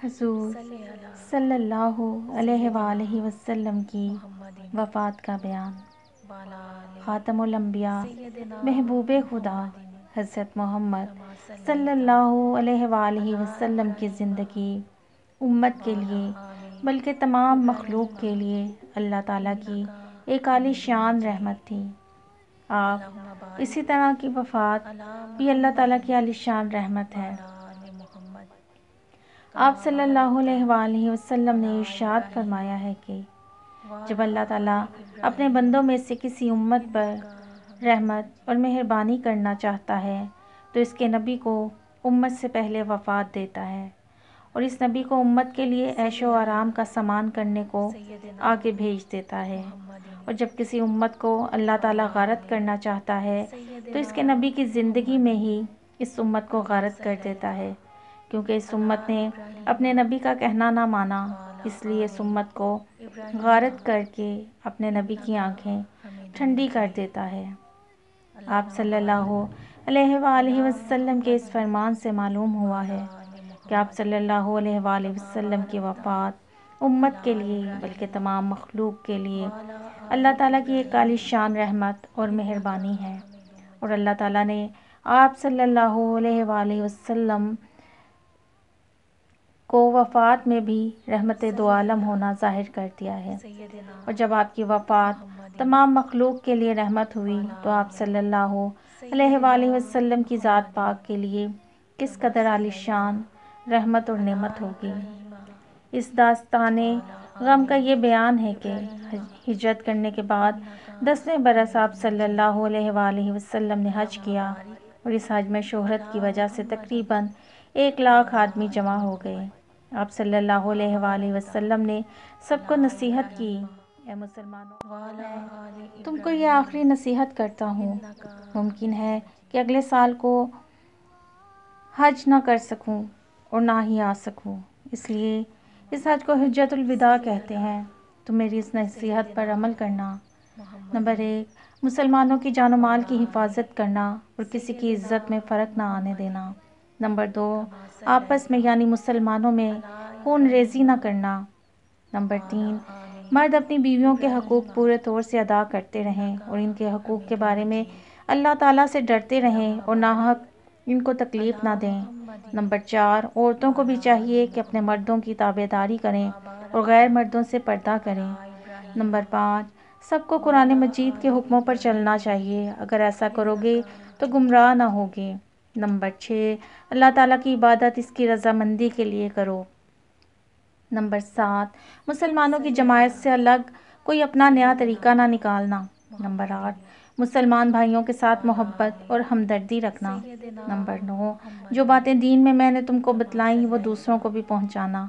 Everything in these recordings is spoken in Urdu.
حضور صلی اللہ علیہ وآلہ وسلم کی وفات کا بیان۔ خاتم الانبیاء محبوب خدا حضرت محمد صلی اللہ علیہ وآلہ وسلم کی زندگی امت کے لیے بلکہ تمام مخلوق کے لیے اللہ تعالیٰ کی ایک عالی شان رحمت تھی۔ آپ اسی طرح کی وفات بھی اللہ تعالیٰ کی عالی شان رحمت ہے۔ آپ صلی اللہ علیہ وآلہ وسلم نے ارشاد فرمایا ہے کہ جب اللہ تعالیٰ اپنے بندوں میں سے کسی امت پر رحمت اور مہربانی کرنا چاہتا ہے تو اس کے نبی کو امت سے پہلے وفات دیتا ہے اور اس نبی کو امت کے لیے عیش و آرام کا سامان کرنے کو آگے بھیج دیتا ہے، اور جب کسی امت کو اللہ تعالیٰ غارت کرنا چاہتا ہے تو اس کے نبی کی زندگی میں ہی اس امت کو غارت کر دیتا ہے، کیونکہ اس امت نے اپنے نبی کا کہنا نہ مانا، اس لیے اس امت کو غارت کر کے اپنے نبی کی آنکھیں ٹھنڈی کر دیتا ہے۔ آپ صلی اللہ علیہ وآلہ وسلم کے اس فرمان سے معلوم ہوا ہے کہ آپ صلی اللہ علیہ وآلہ وسلم کی وفات امت کے لیے بلکہ تمام مخلوق کے لیے اللہ تعالیٰ کی ایک عالی شان رحمت اور مہربانی ہے، اور اللہ تعالیٰ نے آپ صلی اللہ علیہ وآلہ وسلم کو وفات میں بھی رحمت دو عالم ہونا ظاہر کر دیا ہے، اور جب آپ کی وفات تمام مخلوق کے لیے رحمت ہوئی تو آپ صلی اللہ علیہ وآلہ وسلم کی ذات پاک کے لیے کس قدر عالی شان رحمت اور نعمت ہوگی۔ اس داستان غم کا یہ بیان ہے کہ ہجرت کرنے کے بعد 10ویں برس آپ صلی اللہ علیہ وآلہ وسلم نے حج کیا، اور اس حج میں شہرت کی وجہ سے تقریباً 1,00,000 آدمی جمع ہو گئے۔ آپ صلی اللہ علیہ وآلہ وسلم نے سب کو نصیحت کی، اے مسلمانوں، میں تم کو یہ آخری نصیحت کرتا ہوں، ممکن ہے کہ اگلے سال کو حج نہ کر سکوں اور نہ ہی آ سکوں، اس لیے اس حج کو حجۃ الوداع کہتے ہیں، تم میری اس نصیحت پر عمل کرنا۔ نمبر 1، مسلمانوں کی جان و مال کی حفاظت کرنا اور کسی کی عزت میں فرق نہ آنے دینا۔ نمبر 2، آپس میں یعنی مسلمانوں میں خون ریزی نہ کرنا۔ نمبر 3، مرد اپنی بیویوں کے حقوق پورے طور سے ادا کرتے رہیں اور ان کے حقوق کے بارے میں اللہ تعالیٰ سے ڈرتے رہیں اور ناحق ان کو تکلیف نہ دیں۔ نمبر 4، عورتوں کو بھی چاہیے کہ اپنے مردوں کی تابعداری کریں اور غیر مردوں سے پردہ کریں۔ نمبر 5، سب کو قرآن مجید کے حکموں پر چلنا چاہیے، اگر ایسا کرو گے تو گمراہ نہ ہوگے۔ نمبر 6، اللہ تعالیٰ کی عبادت اس کی رضامندی کے لیے کرو۔ نمبر 7، مسلمانوں کی جماعت سے الگ کوئی اپنا نیا طریقہ نہ نکالنا۔ نمبر 8، مسلمان بھائیوں کے ساتھ محبت اور ہمدردی رکھنا۔ نمبر 9، جو باتیں دین میں نے تم کو بتلائیں وہ دوسروں کو بھی پہنچانا۔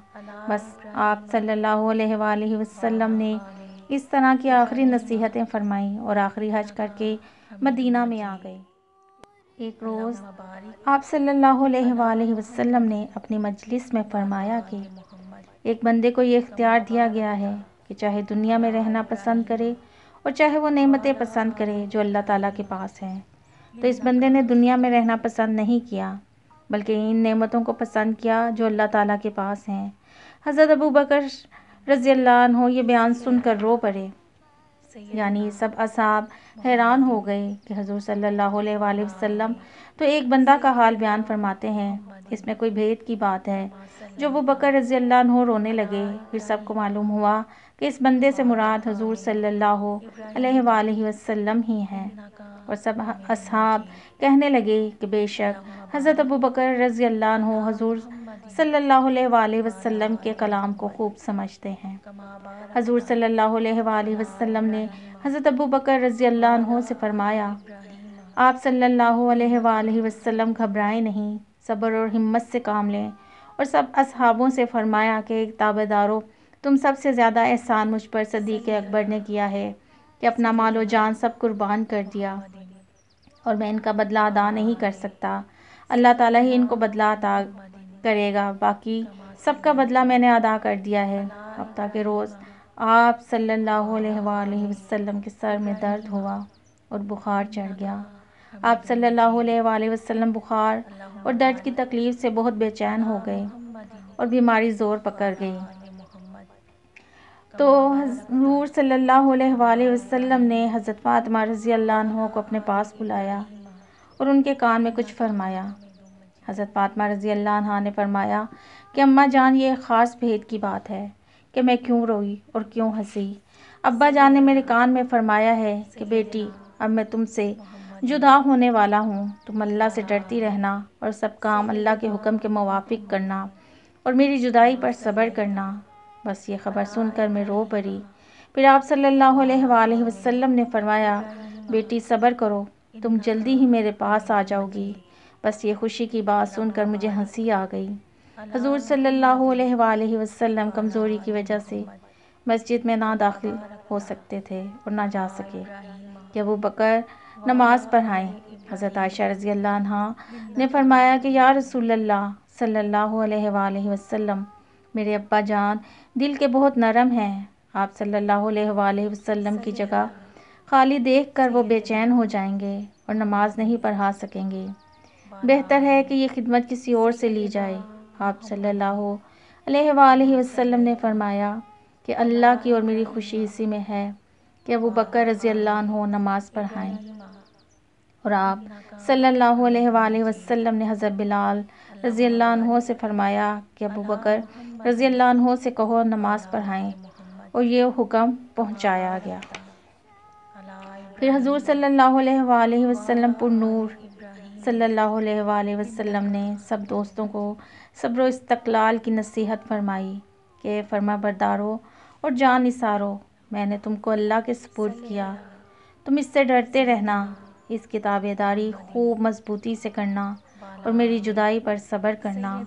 بس آپ صلی اللہ علیہ وآلہ وسلم نے اس طرح کی آخری نصیحتیں فرمائیں اور آخری حج کر کے مدینہ میں آ گئے۔ ایک روز آپ صلی اللہ علیہ وآلہ وسلم نے اپنی مجلس میں فرمایا کہ ایک بندے کو یہ اختیار دیا گیا ہے کہ چاہے دنیا میں رہنا پسند کرے اور چاہے وہ نعمتیں پسند کرے جو اللہ تعالیٰ کے پاس ہیں۔ تو اس بندے نے دنیا میں رہنا پسند نہیں کیا بلکہ ان نعمتوں کو پسند کیا جو اللہ تعالیٰ کے پاس ہیں۔ حضرت ابوبکر رضی اللہ عنہ یہ بیان سن کر رو پڑے، یعنی سب اصحاب حیران ہو گئے کہ حضور صلی اللہ علیہ وآلہ وسلم تو ایک بندہ کا حال بیان فرماتے ہیں، اس میں کوئی بھید کی بات ہے۔ جو ابوبکر رضی اللہ عنہ رونے لگے، پھر سب کو معلوم ہوا کہ اس بندے سے مراد حضور صلی اللہ علیہ وآلہ وسلم ہی ہیں، اور سب اصحاب کہنے لگے کہ بے شک حضرت ابوبکر رضی اللہ عنہ حضور صلی اللہ علیہ وآلہ وسلم کے کلام کو خوب سمجھتے ہیں۔ حضور صلی اللہ علیہ وآلہ وسلم نے حضرت ابوبکر رضی اللہ عنہ سے فرمایا، آپ صلی اللہ علیہ وآلہ وسلم گھبرائیں نہیں، صبر اور ہمت سے کام لیں، اور سب اصحابوں سے فرمایا کہ تابعدارو، تم سب سے زیادہ احسان مجھ پر صدیق اکبر نے کیا ہے کہ اپنا مال و جان سب قربان کر دیا، اور میں ان کا بدلہ ادا نہیں کر سکتا، اللہ تعالیٰ ہی ان کو بدلہ عطا کرے گا، باقی سب کا بدلہ میں نے ادا کر دیا ہے۔ ہفتہ کے روز آپ صلی اللہ علیہ وآلہ وسلم کے سر میں درد ہوا اور بخار چڑھ گیا۔ آپ صلی اللہ علیہ وآلہ وسلم بخار اور درد کی تکلیف سے بہت بے چین ہو گئے اور بیماری زور پکڑ گئی تو حضور صلی اللہ علیہ وآلہ وسلم نے حضرت فاطمہ رضی اللہ عنہ کو اپنے پاس بلایا اور ان کے کان میں کچھ فرمایا۔ حضرت فاطمہ رضی اللہ عنہ نے فرمایا کہ اماں جان، یہ ایک خاص بھید کی بات ہے کہ میں کیوں روئی اور کیوں ہنسی۔ ابا جان نے میرے کان میں فرمایا ہے کہ بیٹی، اب میں تم سے جدا ہونے والا ہوں، تم اللہ سے ڈرتی رہنا اور سب کام اللہ کے حکم کے موافق کرنا اور میری جدائی پر صبر کرنا۔ بس یہ خبر سن کر میں رو پڑی۔ پھر آپ صلی اللہ علیہ وآلہ وسلم نے فرمایا، بیٹی صبر کرو، تم جلدی ہی میرے پاس آ جاؤ گی۔ بس یہ خوشی کی بات سن کر مجھے ہنسی آ گئی۔ حضور صلی اللہ علیہ وآلہ وسلم کمزوری کی وجہ سے مسجد میں نہ داخل ہو سکتے تھے اور نہ جا سکے کہ ابوبکر نماز پڑھائیں۔ حضرت عائشہ رضی اللہ عنہا نے فرمایا کہ یا رسول اللہ صلی اللہ علیہ وآلہ وسلم، میرے ابا جان دل کے بہت نرم ہیں، آپ صلی اللہ علیہ وآلہ وسلم کی جگہ خالی دیکھ کر وہ بے چین ہو جائیں گے اور نماز نہیں پڑھا سکیں گے، بہتر ہے کہ یہ خدمت کسی اور سے لی جائے۔ آپ صلی اللہ علیہ وآلہ وسلم نے فرمایا کہ اللہ کی اور میری خوشی اسی میں ہے کہ ابوبکر رضی اللہ عنہ نماز پڑھائیں، اور آپ صلی اللہ علیہ وآلہ وسلم نے حضرت بلال رضی اللہ عنہ سے فرمایا کہ ابوبکر رضی اللہ عنہ سے کہو نماز پڑھائیں، اور یہ حکم پہنچایا گیا۔ پھر حضور صلی اللہ علیہ وآلہ وسلم پر نور صلی اللہ علیہ وآلہ وسلم نے سب دوستوں کو صبر و استقلال کی نصیحت فرمائی کہ فرما بردارو اور جان نثارو، میں نے تم کو اللہ کے سپرد کیا، تم اس سے ڈرتے رہنا، اس کی تابعداری خوب مضبوطی سے کرنا اور میری جدائی پر صبر کرنا،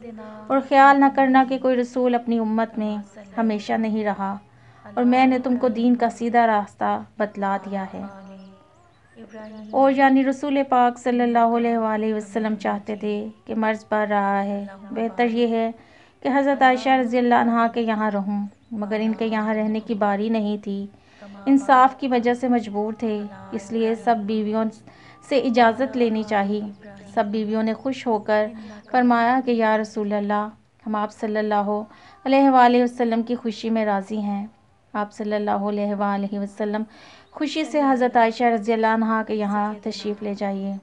اور خیال نہ کرنا کہ کوئی رسول اپنی امت میں ہمیشہ نہیں رہا، اور میں نے تم کو دین کا سیدھا راستہ بتلا دیا ہے۔ اور یعنی رسول پاک صلی اللہ علیہ وآلہ وسلم چاہتے تھے کہ مرض بڑھ رہا ہے، بہتر یہ ہے کہ حضرت عائشہ رضی اللہ عنہا کے یہاں رہوں، مگر ان کے یہاں رہنے کی باری نہیں تھی، انصاف کی وجہ سے مجبور تھے، اس لیے سب بیویوں سے اجازت لینی چاہیے۔ سب بیویوں نے خوش ہو کر فرمایا کہ یا رسول اللہ، ہم آپ صلی اللہ علیہ وآلہ وسلم کی خوشی میں راضی ہیں۔ آپ صلی اللہ علیہ وآلہ وسلم خوشی سے حضرت عائشہ رضی اللہ عنہا کے یہاں تشریف لے جائیے۔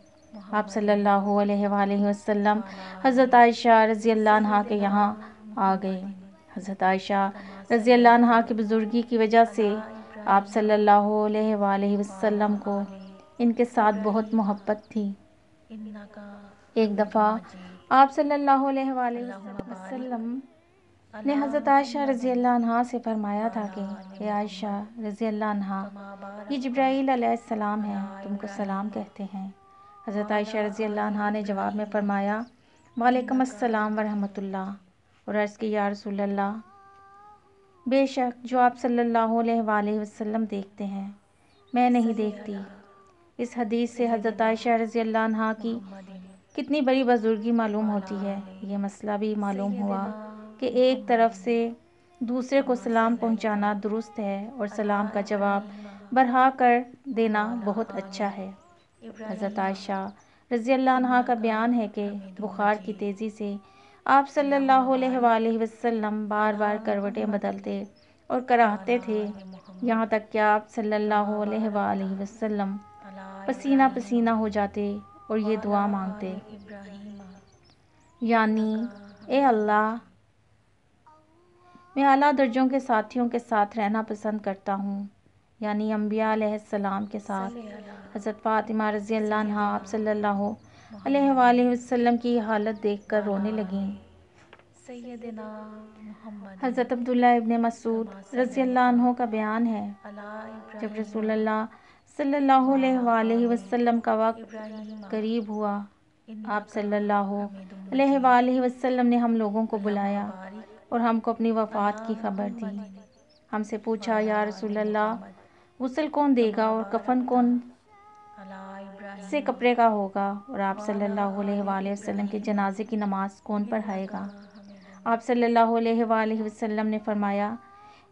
آپ صلی اللہ علیہ وآلہ وسلم حضرت عائشہ رضی اللہ عنہا کے یہاں آ گئے۔ حضرت عائشہ رضی اللہ عنہا کی بزرگی کی وجہ سے آپ صلی اللہ علیہ وآلہ وسلم کو ان کے ساتھ بہت محبت تھی۔ ایک دفعہ آپ صلی اللہ علیہ وآلہ وسلم نے حضرت عائشہ رضی اللہ عنہا سے فرمایا تھا کہ اے عائشہ رضی اللہ عنہا، یہ جبرائیل علیہ السلام ہیں، تم کو سلام کہتے ہیں۔ حضرت عائشہ رضی اللہ عنہا نے جواب میں فرمایا وعلیکم السلام ورحمۃ اللہ، اور عرض کی یا رسول اللہ، بے شک جو آپ صلی اللہ علیہ وآلہ وسلم دیکھتے ہیں میں نہیں دیکھتی۔ اس حدیث سے حضرت عائشہ رضی اللہ عنہا کی کتنی بڑی بزرگی معلوم ہوتی ہے۔ یہ مسئلہ بھی معلوم ہوا کہ ایک طرف سے دوسرے کو سلام پہنچانا درست ہے اور سلام کا جواب بڑھا کر دینا بہت اچھا ہے۔ حضرت عائشہ رضی اللہ عنہا کا بیان ہے کہ بخار کی تیزی سے آپ صلی اللہ علیہ وآلہ وسلم بار بار کروٹیں بدلتے اور کراہتے تھے، یہاں تک کہ آپ صلی اللہ علیہ وآلہ وسلم پسینہ پسینہ ہو جاتے اور یہ دعا مانگتے، یعنی اے اللہ، میں اعلیٰ درجوں کے ساتھیوں کے ساتھ رہنا پسند کرتا ہوں، یعنی انبیاء علیہ السلام کے ساتھ۔ حضرت فاطمہ رضی اللہ عنہا آپ صلی اللہ علیہ وآلہ وسلم کی حالت دیکھ کر رونے لگیں۔ حضرت عبداللہ ابن مسعود رضی اللہ عنہ کا بیان ہے، جب رسول اللہ صلی اللہ علیہ وآلہ وسلم کا وقت قریب ہوا، آپ صلی اللہ علیہ وآلہ وسلم نے ہم لوگوں کو بلایا اور ہم کو اپنی وفات کی خبر دی۔ ہم سے پوچھا یا رسول اللہ، غسل کون دے گا اور کفن کون سے کپڑے کا ہوگا، اور آپ صلی اللہ علیہ وآلہ وسلم کے جنازے کی نماز کون پڑھائے گا؟ آپ صلی اللہ علیہ وآلہ وسلم نے فرمایا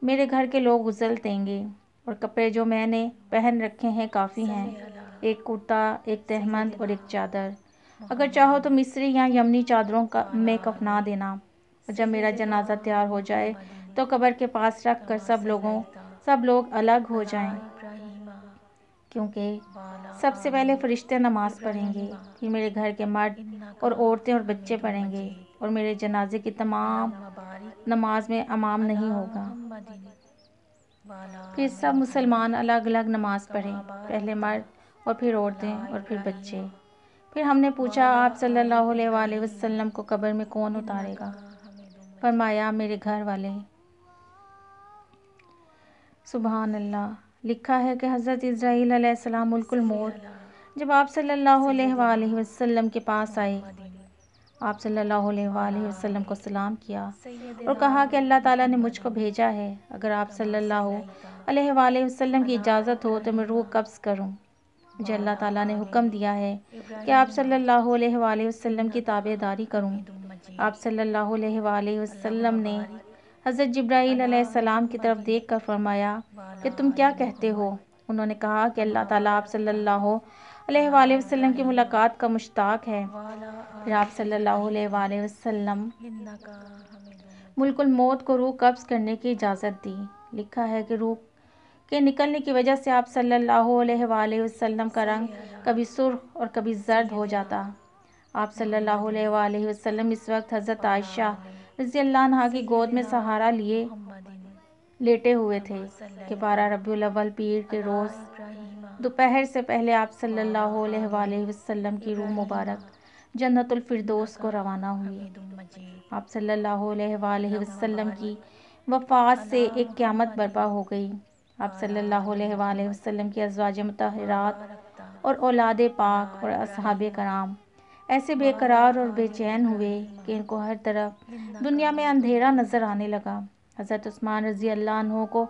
میرے گھر کے لوگ غسل دیں گے، اور کپڑے جو میں نے پہن رکھے ہیں کافی ہیں، ایک کرتا، ایک تہمند اور ایک چادر، اگر چاہو تو مصری یا یمنی چادروں میں کفنا دینا۔ اور جب میرا جنازہ تیار ہو جائے تو قبر کے پاس رکھ کر سب لوگ الگ ہو جائیں، کیونکہ سب سے پہلے فرشتے نماز پڑھیں گے، پھر میرے گھر کے مرد اور عورتیں اور بچے پڑھیں گے، اور میرے جنازے کی تمام نماز میں امام نہیں ہوگا۔ پھر سب مسلمان الگ الگ نماز پڑھیں، پہلے مرد اور پھر عورتیں اور پھر بچے۔ پھر ہم نے پوچھا آپ صلی اللہ علیہ وآلہ وسلم کو قبر میں کون اتارے گا؟ فرمایا میرے گھر والے۔ سبحان اللہ۔ لکھا ہے کہ حضرت اسرائیل علیہ السلام ملک الموت جب آپ صلی اللہ علیہ وآلہ وسلم کے پاس آئے، آپ صلی اللہ علیہ وآلہ وسلم کو سلام کیا اور کہا کہ اللہ تعالیٰ نے مجھ کو بھیجا ہے، اگر آپ صلی اللہ علیہ وآلہ وسلم کی اجازت ہو تو میں روح قبض کروں۔ مجھے اللہ تعالیٰ نے حکم دیا ہے کہ آپ صلی اللہ علیہ وآلہ وسلم کی تابع داری کروں۔ آپ صلی اللہ علیہ وآلہ وسلم نے حضرت جبرائیل علیہ السلام کی طرف دیکھ کر فرمایا کہ تم کیا کہتے ہو؟ انہوں نے کہا کہ اللہ تعالیٰ آپ صلی اللہ علیہ وآلہ وسلم کی ملاقات کا مشتاق ہے۔ پھر آپ صلی اللہ علیہ وآلہ وسلم ملک الموت کو روح قبض کرنے کی اجازت دی۔ لکھا ہے کہ روح کے نکلنے کی وجہ سے آپ صلی اللہ علیہ وآلہ وسلم کا رنگ کبھی سرخ اور کبھی زرد ہو جاتا۔ آپ صلی اللہ علیہ وآلہ وسلم اس وقت حضرت عائشہ رضی اللہ عنہا کی گود میں سہارا لیے لیٹے ہوئے تھے کہ 12 ربیع الاول پیر کے روز دوپہر سے پہلے آپ صلی اللہ علیہ وآلہ وسلم کی روح مبارک جنت الفردوس کو روانہ ہوئی۔ آپ صلی اللہ علیہ وآلہ وسلم کی وفات سے ایک قیامت برپا ہو گئی۔ آپ صلی اللہ علیہ وآلہ وسلم کی ازواج مطہرات اور اولاد پاک اور اصحاب کرام ایسے بے قرار اور بے چین ہوئے کہ ان کو ہر طرف دنیا میں اندھیرا نظر آنے لگا۔ حضرت عثمان رضی اللہ عنہ کو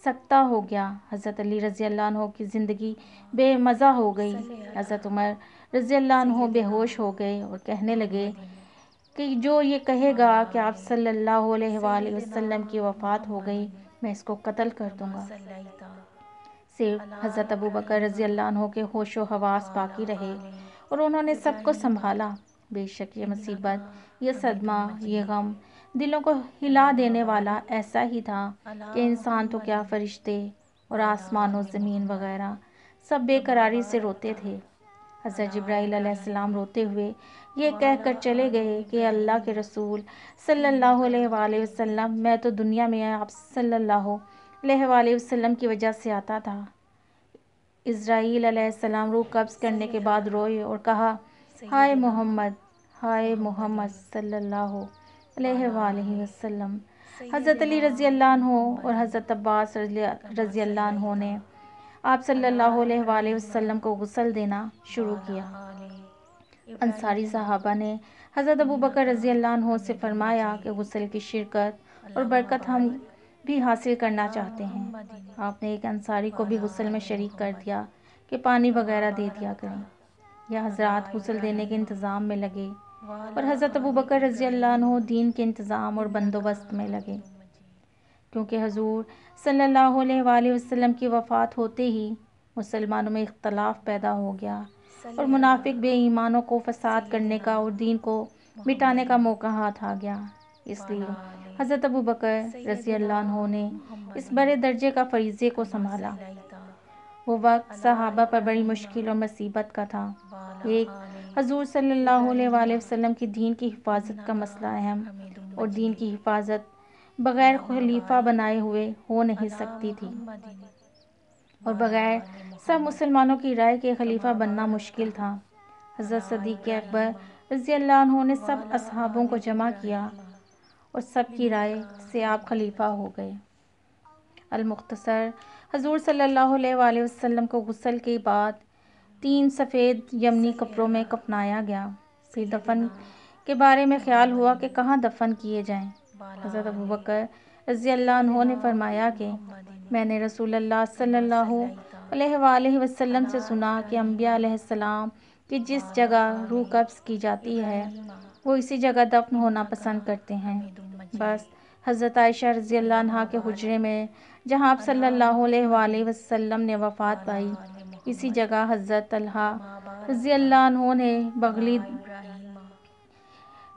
سکتہ ہو گیا، حضرت علی رضی اللہ عنہ کی زندگی بے مزہ ہو گئی، حضرت عمر رضی اللہ عنہ بے ہوش ہو گئے اور کہنے لگے کہ جو یہ کہے گا کہ آپ صلی اللہ علیہ وآلہ وسلم کی وفات ہو گئی میں اس کو قتل کر دوں گا۔ صرف حضرت ابو بکر رضی اللہ عنہ کے ہوش و حواس باقی رہے اور انہوں نے سب کو سنبھالا۔ بے شک یہ مصیبت، یہ صدمہ، یہ غم دلوں کو ہلا دینے والا ایسا ہی تھا کہ انسان تو کیا فرشتے اور آسمان و زمین وغیرہ سب بے قراری سے روتے تھے۔ حضرت جبرائیل علیہ السلام روتے ہوئے یہ کہہ کر چلے گئے کہ اللہ کے رسول صلی اللہ علیہ وآلہ وسلم میں تو دنیا میں آپ صلی اللہ علیہ وآلہ وسلم کی وجہ سے آتا تھا۔ اسرائیل علیہ السلام روح قبض کرنے کے بعد روئے اور کہا ہائے محمد صلی اللہ علیہ وآلہ وسلم۔ حضرت علی رضی اللہ عنہ اور حضرت عباس رضی اللہ عنہ نے آپ صلی اللہ علیہ وآلہ وسلم کو غسل دینا شروع کیا۔ انصاری صحابہ نے حضرت ابو بکر رضی اللہ عنہ سے فرمایا کہ غسل کی شرکت اور برکت ہم بھی حاصل کرنا چاہتے ہیں۔ آپ نے ایک انصاری کو بھی غسل میں شریک کر دیا کہ پانی وغیرہ دے دیا کریں۔ یہ حضرات غسل دینے کے انتظام میں لگے اور حضرت ابو بکر رضی اللہ عنہ دین کے انتظام اور بندوبست میں لگے۔ کیونکہ حضور صلی اللہ علیہ وآلہ وسلم کی وفات ہوتے ہی مسلمانوں میں اختلاف پیدا ہو گیا اور منافق بے ایمانوں کو فساد کرنے کا اور دین کو مٹانے کا موقع ہاتھ آ گیا۔ اس لیے حضرت ابو بکر رضی اللہ عنہ نے اس بڑے درجے کا فریضے کو سنبھالا۔ وہ وقت صحابہ پر بڑی مشکل اور مصیبت کا تھا۔ ایک حضور صلی اللہ علیہ وآلہ وسلم کی دین کی حفاظت کا مسئلہ اہم اور دین کی حفاظت بغیر خلیفہ بنائے ہوئے ہو نہیں سکتی تھی، اور بغیر سب مسلمانوں کی رائے کے خلیفہ بننا مشکل تھا۔ حضرت صدیق اکبر رضی اللہ عنہ نے سب اصحابوں کو جمع کیا اور سب کی رائے سے آپ خلیفہ ہو گئے۔ المختصر، حضور صلی اللہ علیہ وآلہ وسلم کو غسل کے بعد 3 سفید یمنی کپڑوں میں کفنایا گیا۔ پھر دفن کے بارے میں خیال ہوا کہ کہاں دفن کیے جائیں۔ حضرت ابو بکر رضی اللہ عنہ نے فرمایا کہ میں نے رسول اللہ صلی اللہ علیہ وآلہ وسلم سے سنا کہ انبیاء علیہ السلام کی جس جگہ روح قبض کی جاتی ہے وہ اسی جگہ دفن ہونا پسند کرتے ہیں۔ بس حضرت عائشہ رضی اللہ عنہا کے حجرے میں جہاں آپ صلی اللہ علیہ وآلہ وسلم نے وفات پائی، اسی جگہ حضرت طلحہ رضی اللہ عنہ نے بغلی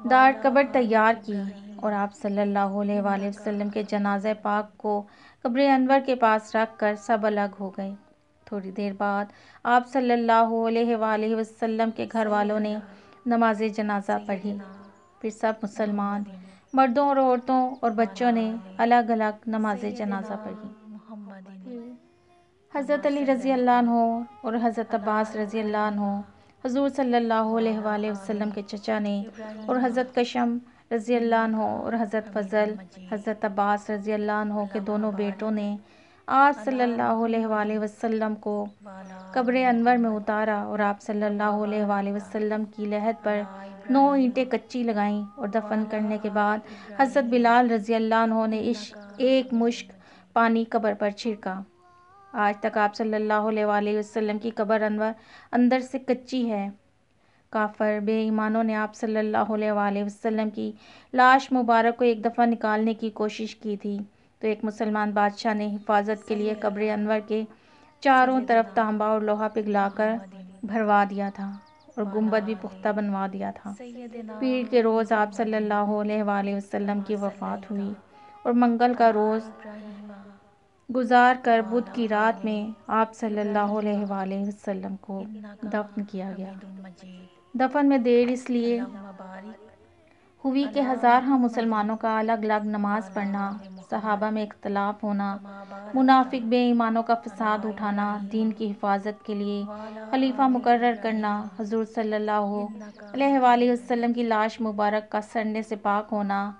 دار قبر تیار کی اور آپ صلی اللہ علیہ وآلہ وسلم کے جنازہ پاک کو قبر انور کے پاس رکھ کر سب الگ ہو گئے۔ تھوڑی دیر بعد آپ صلی اللہ علیہ وآلہ وسلم کے گھر والوں نے نماز جنازہ پڑھی۔ پھر سب مسلمان مردوں اور عورتوں اور بچوں نے الگ الگ نماز جنازہ پڑھی۔ حضرت علی رضی اللہ عنہ اور حضرت عباس رضی اللہ عنہ حضور صلی اللہ علیہ وآلہ وسلم کے چچا نے، اور حضرت کشم رضی اللہ عنہ اور حضرت فضل حضرت عباس رضی اللہ عنہ کے دونوں بیٹوں نے آپ صلی اللہ علیہ وآلہ وسلم کو قبر انور میں اتارا اور آپ صلی اللہ علیہ وآلہ وسلم کی لحد پر 9 اینٹیں کچی لگائیں، اور دفن کرنے کے بعد حضرت بلال رضی اللہ عنہ نے ایک مشک پانی قبر پر چھڑکا۔ آج تک آپ صلی اللہ علیہ وآلہ وسلم کی قبر انور اندر سے کچی ہے۔ کافر بے ایمانوں نے آپ صلی اللہ علیہ وآلہ وسلم کی لاش مبارک کو ایک دفعہ نکالنے کی کوشش کی تھی، تو ایک مسلمان بادشاہ نے حفاظت کے لیے قبر انور کے چاروں طرف تانبا اور لوہا پگھلا کر بھروا دیا تھا، اور گنبد بھی پختہ بنوا دیا تھا۔ پیر کے روز آپ صلی اللہ علیہ وآلہ وسلم کی وفات ہوئی، اور منگل کا روز گزار کر بدھ کی رات میں آپ صلی اللہ علیہ وآلہ وسلم کو دفن کیا گیا۔ دفن میں دیر اس لیے ہوئی کہ ہزارہ مسلمانوں کا الگ الگ نماز پڑھنا، صحابہ میں اختلاف ہونا، منافق بے ایمانوں کا فساد اٹھانا، دین کی حفاظت کے لیے خلیفہ مقرر کرنا، حضور صلی اللہ علیہ وآلہ وسلم کی لاش مبارک کا سڑنے سے پاک ہونا،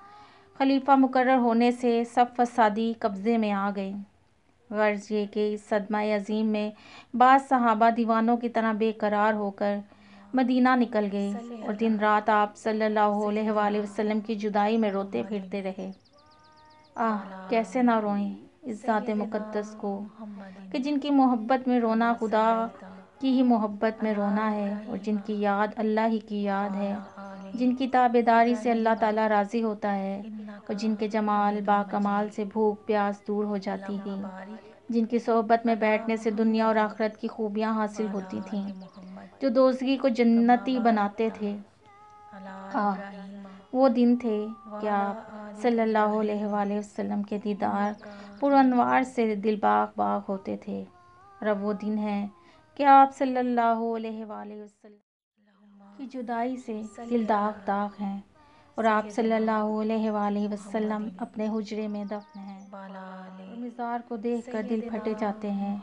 خلیفہ مقرر ہونے سے سب فسادی قبضے میں آ گئے۔ غرض یہ کہ اس صدمہ عظیم میں بعض صحابہ دیوانوں کی طرح بے قرار ہو کر مدینہ نکل گئے، اور دن رات آپ صلی اللہ علیہ وآلہ وسلم کی جدائی میں روتے پھرتے رہے۔ کیسے نہ روئیں اس ذات مقدس کو کہ جن کی محبت میں رونا خدا کی ہی محبت میں رونا ہے، اور جن کی یاد اللہ ہی کی یاد ہے، جن کی تابعداری سے اللہ تعالیٰ راضی ہوتا ہے، اور جن کے جمال با کمال سے بھوک پیاس دور ہو جاتی ہے، جن کی صحبت میں بیٹھنے سے دنیا اور آخرت کی خوبیاں حاصل ہوتی تھیں، جو دوزخی کو جنتی بناتے تھے۔ وہ دن تھے کہ آپ صلی اللہ علیہ وآلہ وسلم کے دیدار پر انوار سے دل باغ باغ ہوتے تھے، اور اب وہ دن ہے کہ آپ صلی اللہ علیہ وآلہ وسلم کی جدائی سے دل داغ داغ ہیں، اور آپ صلی اللہ علیہ وآلہ وسلم اپنے حجرے میں دفن ہیں، اور مزار کو دیکھ کر دل پھٹے جاتے ہیں۔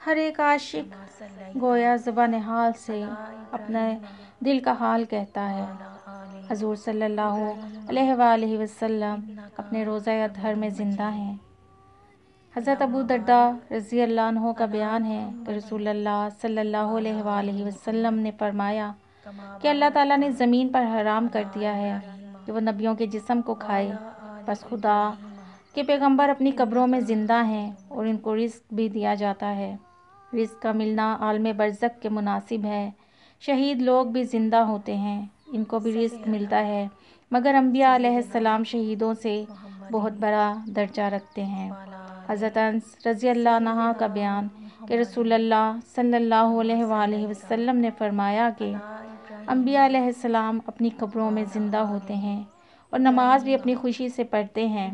ہر ایک عاشق گویا زبان حال سے اپنے دل کا حال کہتا ہے۔ حضور صلی اللہ علیہ وآلہ وسلم اپنے روضہ اطہر میں زندہ ہیں۔ حضرت ابو درداء رضی اللہ عنہ کا بیان ہے کہ رسول اللہ صلی اللہ علیہ وآلہ وسلم نے فرمایا کہ اللہ تعالیٰ نے زمین پر حرام کر دیا ہے کہ وہ نبیوں کے جسم کو کھائے، بس خدا کہ پیغمبر اپنی قبروں میں زندہ ہیں، اور ان کو رزق بھی دیا جاتا ہے۔ رزق کا ملنا عالم برزخ کے مناسب ہے۔ شہید لوگ بھی زندہ ہوتے ہیں، ان کو بھی رزق ملتا ہے، مگر انبیاء علیہ السلام شہیدوں سے بہت بڑا درجہ رکھتے ہیں۔ حضرت انس رضی اللہ عنہ کا بیان کہ رسول اللہ صلی اللہ علیہ وآلہ وسلم نے فرمایا کہ انبیاء علیہ السلام اپنی قبروں میں زندہ ہوتے ہیں، اور نماز بھی اپنی خوشی سے پڑھتے ہیں۔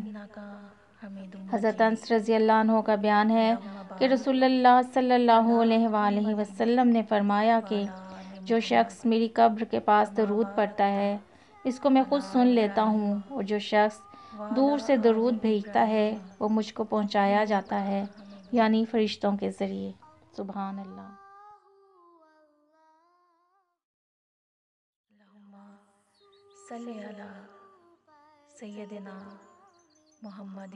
حضرت انس رضی اللہ عنہ کا بیان ہے کہ رسول اللہ صلی اللہ علیہ وآلہ وسلم نے فرمایا کہ جو شخص میری قبر کے پاس درود پڑھتا ہے، اس کو میں خود سن لیتا ہوں، اور جو شخص دور سے درود بھیجتا ہے وہ مجھ کو پہنچایا جاتا ہے، یعنی فرشتوں کے ذریعے۔ سبحان اللہ۔ صلی علی سیدنا محمد